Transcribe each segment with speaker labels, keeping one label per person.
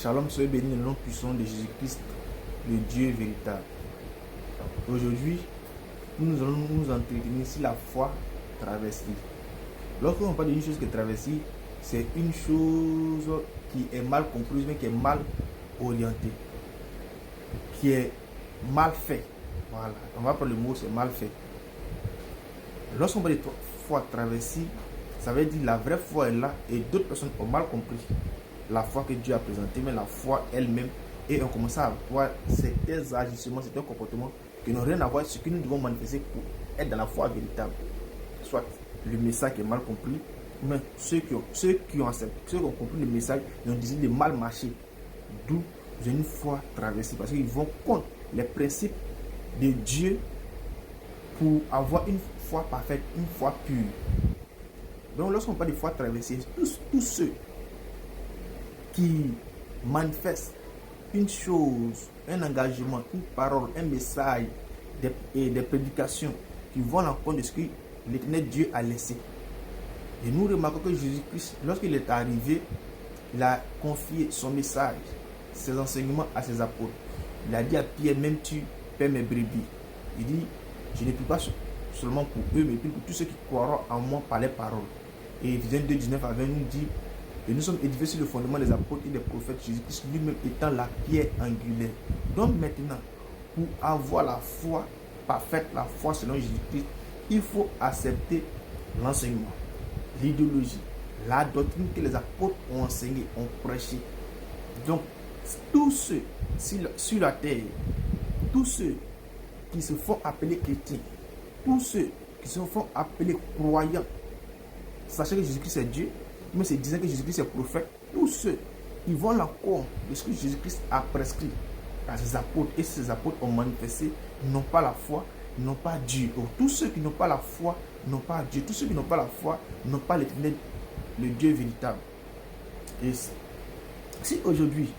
Speaker 1: Shalom, soyez bénis dans le nom puissant de Jésus-Christ, le Dieu véritable. Aujourd'hui, nous allons nous entretenir sur la foi traversée. Lorsque on parle d'une chose qui est traversée, c'est une chose qui est mal comprise, mais qui est mal orientée, qui est mal fait. Voilà, on va prendre le mot, c'est mal fait. Lorsqu'on parle de foi traversée, ça veut dire la vraie foi est là et d'autres personnes ont mal compris la foi que Dieu a présentée, mais la foi elle-même, et on commence à voir certains agissements, certains comportements qui n'ont rien à voir avec ce que nous devons manifester pour être dans la foi véritable. Soit le message est mal compris, mais ceux qui ont compris le message, ils ont décidé de mal marcher. D'où une foi traversée, parce qu'ils vont contre les principes de Dieu pour avoir une foi parfaite, une foi pure. Donc lorsqu'on parle de foi traversée, tous ceux qui manifestent une chose, un engagement, une parole, un message, des prédications qui vont à l'encontre de ce que l'Éternel Dieu a laissé. Et nous remarquons que Jésus-Christ, lorsqu'il est arrivé, il a confié son message, ses enseignements à ses apôtres. Il a dit à Pierre, même tu perds mes brebis. Il dit, je ne prie pas seulement pour eux, mais pour tous ceux qui croiront en moi par les paroles. Et Ephésiens 2, 19 à 20 nous dit, et nous sommes édifiés sur le fondement des apôtres et des prophètes, Jésus-Christ lui-même étant la pierre angulaire. Donc maintenant, pour avoir la foi parfaite, la foi selon Jésus-Christ, il faut accepter l'enseignement, l'idéologie, la doctrine que les apôtres ont enseigné, ont prêché. Donc, tous ceux sur la terre, tous ceux qui se font appeler chrétiens, tous ceux qui se font appeler croyants, sachez que Jésus-Christ est Dieu, mais c'est disant que Jésus-Christ est prophète, tous ceux qui vont l'encontre de ce que Jésus-Christ a prescrit à ses apôtres, et ses apôtres ont manifesté, n'ont pas la foi, n'ont pas Dieu. Donc, tous ceux qui n'ont pas la foi n'ont pas Dieu. Tous ceux qui n'ont pas la foi n'ont pas l'Éternel, le Dieu véritable. Et si aujourd'hui,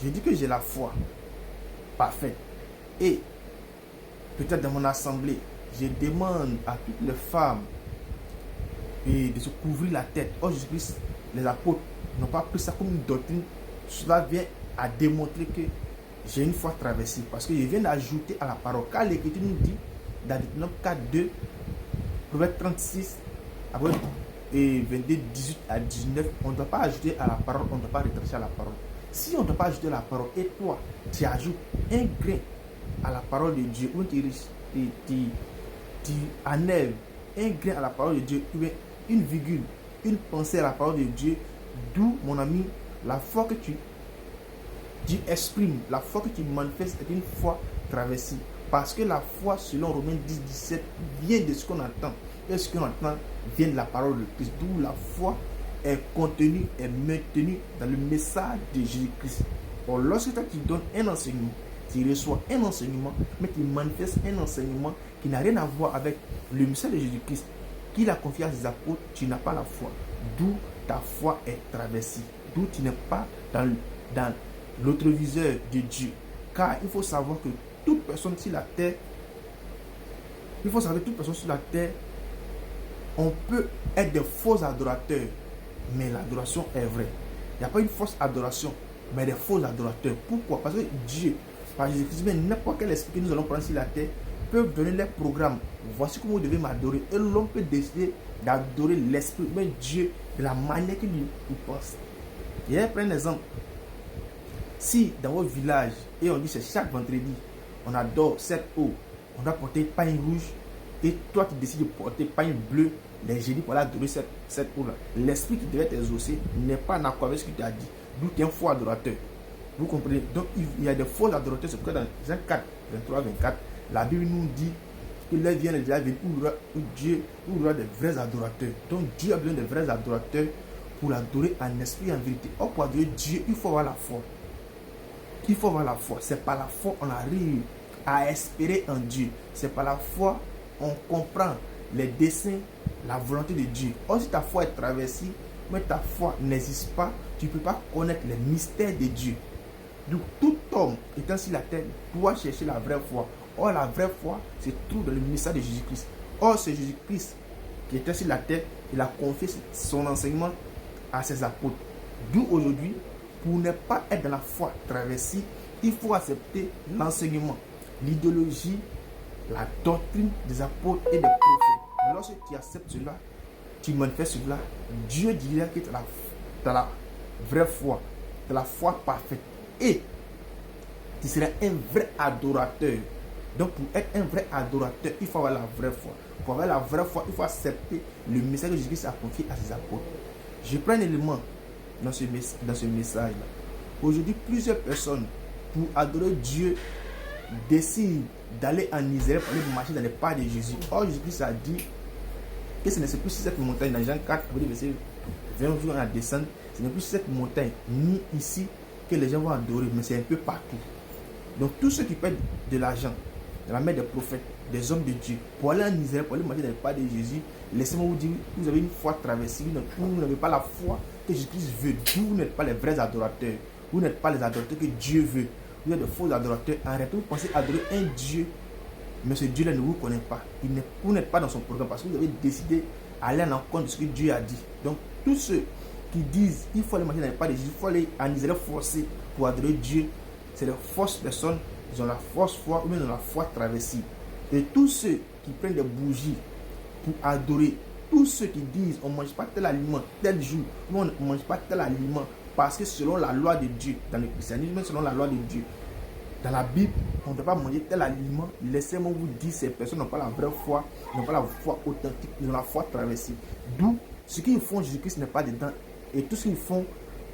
Speaker 1: je dis que j'ai la foi parfaite, et peut-être dans mon assemblée, je demande à toutes les femmes de se couvrir la tête. Oh Jésus-Christ, les apôtres n'ont pas pris ça comme une doctrine. Cela vient à démontrer que j'ai une foi traversée. Parce que je viens d'ajouter à la parole. Car l'Écriture nous dit, dans Deutéronome 4, 2, Proverbe 36, et 22, 18 à 19, on ne doit pas ajouter à la parole, on ne doit pas retrancher à la parole. Si on ne doit pas ajouter à la parole, et toi, tu ajoutes un grain à la parole de Dieu, ou tu enlèves un grain à la parole de Dieu, ou bien une virgule, une pensée à la parole de Dieu, d'où, mon ami, la foi que tu exprimes, la foi que tu manifestes est une foi traversée. Parce que la foi, selon Romains 10, 17, vient de ce qu'on entend. Et ce qu'on entend vient de la parole de Christ. D'où la foi est contenue, est maintenue dans le message de Jésus-Christ. Or, lorsque tu donnes un enseignement, tu reçois un enseignement, mais tu manifestes un enseignement qui n'a rien à voir avec le message de Jésus-Christ, qu'il a confié à ses apôtres, tu n'as pas la foi. D'où ta foi est traversée. D'où tu n'es pas dans l'autre viseur de Dieu. Car il faut savoir que toute personne sur la terre, on peut être des faux adorateurs, mais l'adoration est vraie. Il n'y a pas une fausse adoration, mais des faux adorateurs. Pourquoi? Parce que Dieu, par Jésus-Christ, n'importe quel esprit que nous allons prendre sur la terre, peuvent donner les programmes. Voici comment vous devez m'adorer. Et l'homme peut décider d'adorer l'esprit, mais Dieu, de la manière qu'il pense. Et je prends un exemple. Si dans votre village, et on dit c'est chaque vendredi, on adore cette eau, on doit porter pain rouge, et toi tu décides de porter pain bleu les jeudis pour aller adorer cette eau-là. L'esprit qui devait t'exaucer n'est pas en accord avec ce qu'il t'a dit. D'où tu es un faux adorateur. Vous comprenez? Donc il y a des faux adorateurs. C'est pourquoi dans Jean 4, 23, 24, la Bible nous dit que là vient les jours où Dieu aura des vrais adorateurs. Donc Dieu a besoin de vrais adorateurs pour l'adorer en esprit et en vérité. Or, pour adorer Dieu, il faut avoir la foi. Il faut avoir la foi. C'est par la foi qu'on arrive à espérer en Dieu. C'est par la foi qu'on comprend les desseins, la volonté de Dieu. Or, si ta foi est traversée, mais ta foi n'existe pas, tu ne peux pas connaître les mystères de Dieu. Donc, tout homme étant sur la terre doit chercher la vraie foi. Or, la vraie foi se trouve dans le message de Jésus-Christ. Or, c'est Jésus-Christ qui était sur la terre, il a confié son enseignement à ses apôtres. D'où aujourd'hui, pour ne pas être dans la foi traversée, il faut accepter l'enseignement, l'idéologie, la doctrine des apôtres et des prophètes. Lorsque tu acceptes cela, tu manifestes cela, Dieu dira que tu as la vraie foi, tu as la foi parfaite. Et tu seras un vrai adorateur. Donc pour être un vrai adorateur, il faut avoir la vraie foi. Pour avoir la vraie foi, il faut accepter le message que Jésus a confié à ses apôtres. Je prends un élément dans ce message-là. Aujourd'hui, plusieurs personnes, pour adorer Dieu, décident d'aller en Israël pour aller marcher dans les pas de Jésus. Or, Jésus a dit que ce n'est plus sur cette montagne, dans Jean 4, verset 20 jours à descendre, ce n'est plus sur cette montagne, ni ici, que les gens vont adorer, mais c'est un peu partout. Donc, tous ceux qui perdent de l'argent, de la main des prophètes, des hommes de Dieu, pour aller en Israël, pour aller marcher dans les pas de Jésus, laissez-moi vous dire, vous avez une foi traversée, vous n'avez pas la foi que Jésus veut. Vous n'êtes pas les vrais adorateurs. Vous n'êtes pas les adorateurs que Dieu veut. Vous êtes de faux adorateurs. Arrêtez, vous pensez adorer un Dieu, mais ce Dieu-là ne vous connaît pas. Vous n'êtes pas dans son programme parce que vous avez décidé d'aller en encontre de ce que Dieu a dit. Donc, tous ceux qui disent qu'il faut aller marcher dans les pas de Jésus, il faut aller en Israël forcé pour adorer Dieu, c'est les fausses personnes, ils ont la fausse foi ou même dans la foi traversée. Et tous ceux qui prennent des bougies pour adorer, tous ceux qui disent on ne mange pas tel aliment tel jour, ou on ne mange pas tel aliment parce que selon la loi de Dieu, dans le christianisme, selon la loi de Dieu, dans la Bible, on ne peut pas manger tel aliment. Laissez-moi vous dire, ces personnes n'ont pas la vraie foi, n'ont pas la foi authentique, ils ont la foi traversée. D'où ce qu'ils font, Jésus-Christ n'est pas dedans. Et tout ce qu'ils font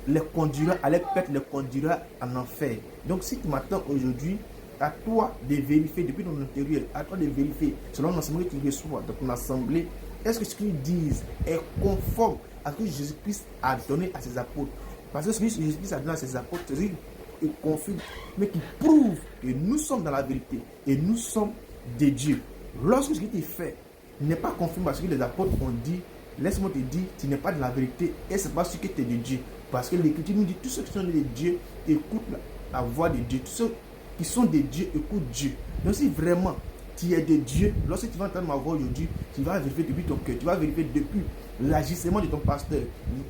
Speaker 1: les conduira à les perdre, les conduira en enfer. Donc si tu m'attends aujourd'hui, à toi de vérifier depuis ton intérieur, à toi de vérifier selon l'enseignement que tu reçois dans ton assemblée, est-ce que ce qu'ils disent est conforme à ce que Jésus-Christ a donné à ses apôtres? Parce que ce que Jésus-Christ a donné à ses apôtres, c'est qui confirme, mais qui prouve que nous sommes dans la vérité et nous sommes des dieux. Lorsque ce qui est fait n'est pas conforme à ce que les apôtres ont dit, laisse-moi te dire, tu n'es pas de la vérité et c'est pas ce que tu es de Dieu. Parce que l'Écriture nous dit, tous ceux qui sont des dieux écoutent la voix de Dieu. Tous ceux qui sont des dieux écoutent Dieu. Donc si vraiment tu es de Dieu, lorsque tu vas entendre ma voix aujourd'hui, tu vas vérifier depuis ton cœur, tu vas vérifier depuis l'agissement de ton pasteur,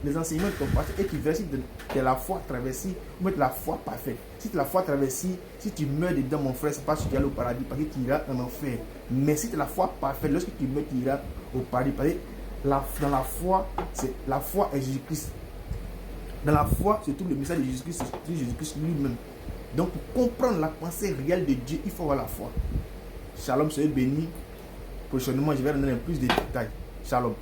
Speaker 1: les enseignements de ton pasteur, et tu vérifies de la foi traversée ou de la foi parfaite. Si tu as la foi traversée, si tu meurs dedans, mon frère, c'est pas que tu iras au paradis, parce que tu iras en enfer. Mais si tu as la foi parfaite, lorsque tu meurs, tu iras au paradis. Parce que dans la foi, la foi est Jésus-Christ. Dans la foi, c'est tout le message de Jésus-Christ, c'est Jésus-Christ lui-même. Donc, pour comprendre la pensée réelle de Dieu, il faut avoir la foi. Shalom, soyez bénis. Prochainement, je vais donner plus de détails. Shalom.